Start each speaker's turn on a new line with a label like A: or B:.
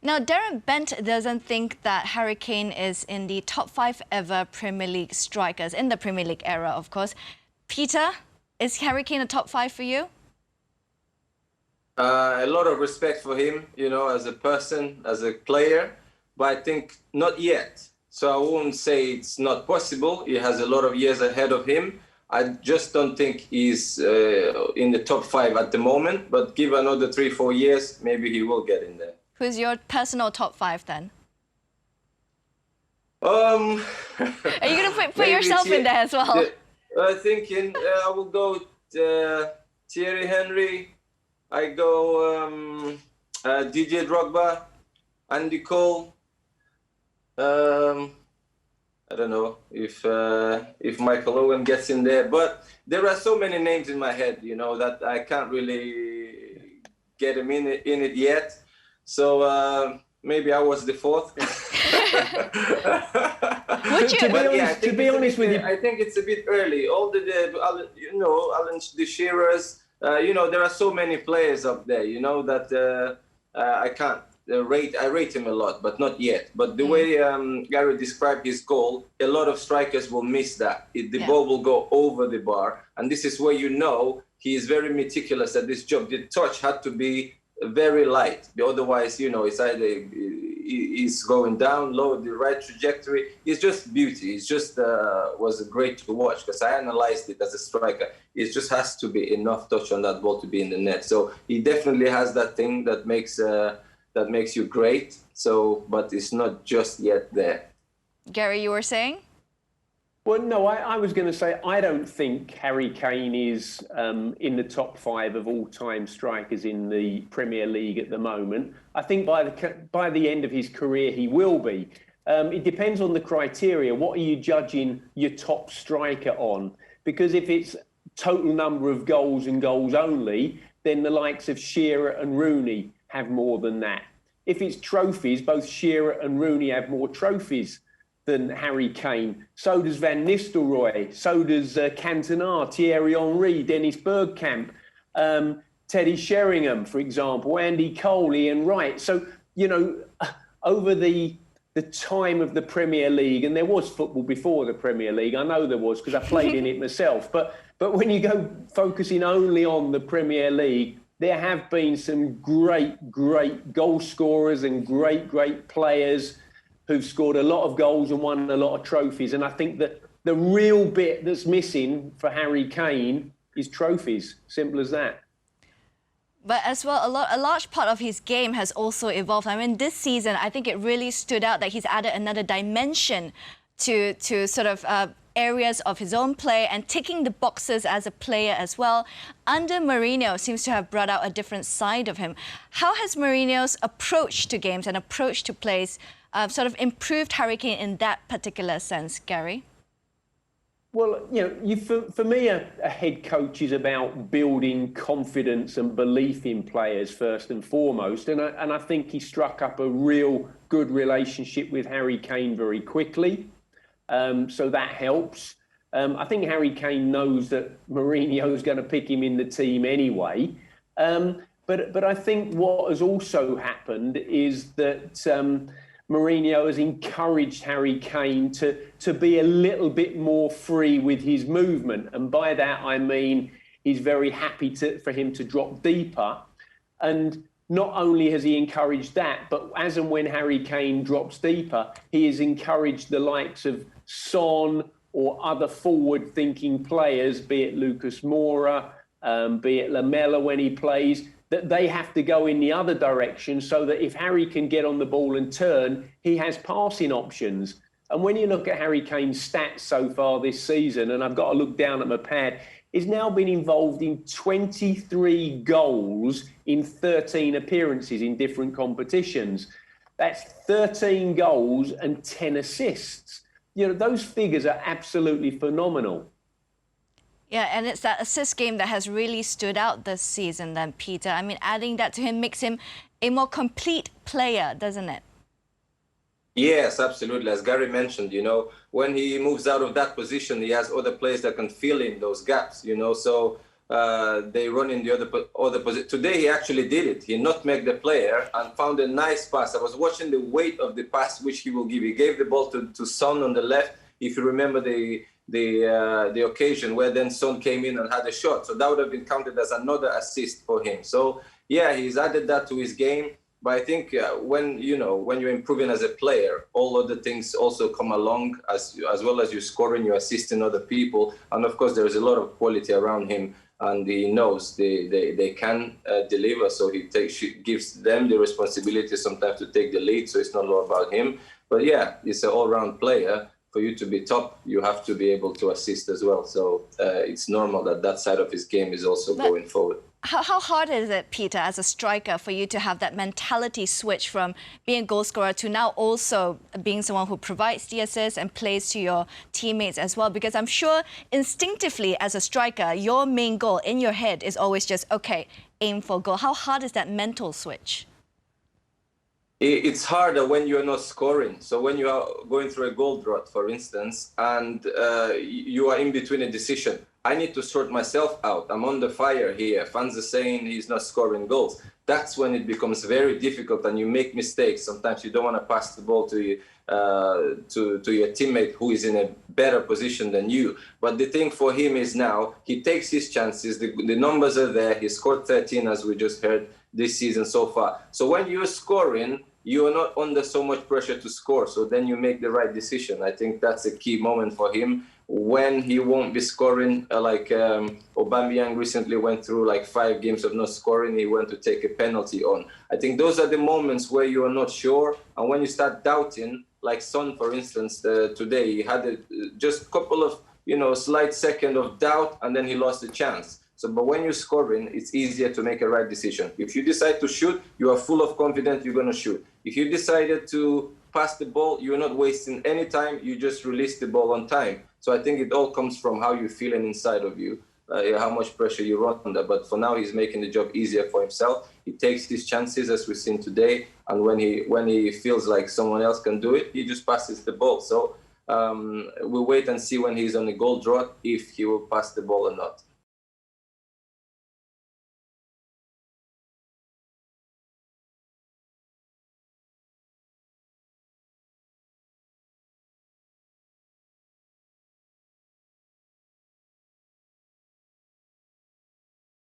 A: Now, Darren Bent doesn't think that Harry Kane is in the top 5 ever Premier League strikers, in the Premier League era, of course. Peter, is Harry Kane a top 5 for you?
B: A lot of respect for him, you know, as a person, as a player, but I think not yet. So I won't say it's not possible. He has a lot of years ahead of him. I just don't think he's in the top 5 at the moment, but give another 3-4 years, maybe he will get in there.
A: Who's your personal top 5 then?
B: Are
A: you going to put yourself in there as well?
B: I will go Thierry Henry. I go DJ Drogba, Andy Cole. I don't know if Michael Owen gets in there, but there are so many names in my head, you know, that I can't really get him in it yet. So maybe I was the 4th.
A: Would you?
C: To be honest with you,
B: I think it's a bit early. All Alan the Shearers. You know, there are so many players up there, you know, that I can't rate. I rate him a lot, but not yet. But the way Gary described his goal, a lot of strikers will miss that. The ball will go over the bar. And this is where you know he is very meticulous at this job. The touch had to be very light. Otherwise, you know, it's either he's going down low, the right trajectory. It's just beauty. It's just was great to watch because I analyzed it as a striker. It just has to be enough touch on that ball to be in the net. So he definitely has that thing that makes you great. So, but it's not just yet there.
A: Gary, you were saying?
C: Well, no, I was going to say I don't think Harry Kane is in the top 5 of all-time strikers in the Premier League at the moment. I think by the end of his career he will be. It depends on the criteria. What are you judging your top striker on? Because if it's total number of goals and goals only, then the likes of Shearer and Rooney have more than that. If it's trophies, both Shearer and Rooney have more trophies than Harry Kane. So does Van Nistelrooy, so does Cantona, Thierry Henry, Dennis Bergkamp, Teddy Sheringham, for example, Andy Cole, Ian Wright. So, you know, over the time of the Premier League, and there was football before the Premier League, I know there was because I played in it myself, but when you go focusing only on the Premier League, there have been some great goal scorers and great players who've scored a lot of goals and won a lot of trophies. And I think that the real bit that's missing for Harry Kane is trophies. Simple as that.
A: But as well, a large part of his game has also evolved. I mean, this season, I think it really stood out that he's added another dimension to sort of areas of his own play and ticking the boxes as a player as well. Under Mourinho seems to have brought out a different side of him. How has Mourinho's approach to games and approach to plays sort of improved Harry Kane in that particular sense, Gary?
C: Well, you know, for me, a head coach is about building confidence and belief in players first and foremost. And I think he struck up a real good relationship with Harry Kane very quickly. So that helps. I think Harry Kane knows that Mourinho is going to pick him in the team anyway. But I think what has also happened is that Mourinho has encouraged Harry Kane to be a little bit more free with his movement. And by that, I mean, he's very happy for him to drop deeper. And not only has he encouraged that, but as and when Harry Kane drops deeper, he has encouraged the likes of Son or other forward-thinking players, be it Lucas Moura, be it Lamela when he plays, that they have to go in the other direction so that if Harry can get on the ball and turn, he has passing options. And when you look at Harry Kane's stats so far this season, and I've got to look down at my pad, he's now been involved in 23 goals in 13 appearances in different competitions. That's 13 goals and 10 assists. You know, those figures are absolutely phenomenal.
A: Yeah, and it's that assist game that has really stood out this season then, Peter. I mean, adding that to him makes him a more complete player, doesn't it?
B: Yes, absolutely. As Gary mentioned, you know, when he moves out of that position, he has other players that can fill in those gaps, you know. So they run in the other position. Today he actually did it. He nutmegged the player and found a nice pass. I was watching the weight of the pass which he will give. He gave the ball to Son on the left. If you remember the occasion where then Son came in and had a shot, so that would have been counted as another assist for him. So yeah, he's added that to his game. But I think when you're improving as a player, all other things also come along as well as you scoring, you assisting other people, and of course there is a lot of quality around him, and he knows they can deliver. So he gives them the responsibility sometimes to take the lead. So it's not all about him. But yeah, he's an all-round player. For you to be top, you have to be able to assist as well. So it's normal that side of his game is also going forward.
A: How hard is it, Peter, as a striker, for you to have that mentality switch from being a goal scorer to now also being someone who provides the assist and plays to your teammates as well? Because I'm sure instinctively as a striker, your main goal in your head is always just, okay, aim for goal. How hard is that mental switch?
B: It's harder when you're not scoring. So when you are going through a goal drought, for instance, and you are in between a decision, I need to sort myself out. I'm under fire here. Fans are saying he's not scoring goals. That's when it becomes very difficult and you make mistakes. Sometimes you don't want to pass the ball to your teammate who is in a better position than you. But the thing for him is now he takes his chances. The numbers are there. He scored 13, as we just heard, this season so far. So when you're scoring, you are not under so much pressure to score. So then you make the right decision. I think that's a key moment for him. When he won't be scoring, like Aubameyang recently went through like 5 games of not scoring, he went to take a penalty on. I think those are the moments where you are not sure, and when you start doubting, like Son, for instance, today he had just a couple of slight second of doubt, and then he lost the chance. So, but when you're scoring, it's easier to make a right decision. If you decide to shoot, you are full of confidence you're going to shoot. If you decided to pass the ball, you're not wasting any time, you just release the ball on time. So I think it all comes from how you're feeling inside of you, how much pressure you run under. But for now, he's making the job easier for himself. He takes his chances, as we've seen today. And when he feels like someone else can do it, he just passes the ball. So we'll wait and see when he's on the goal drought if he will pass the ball or not.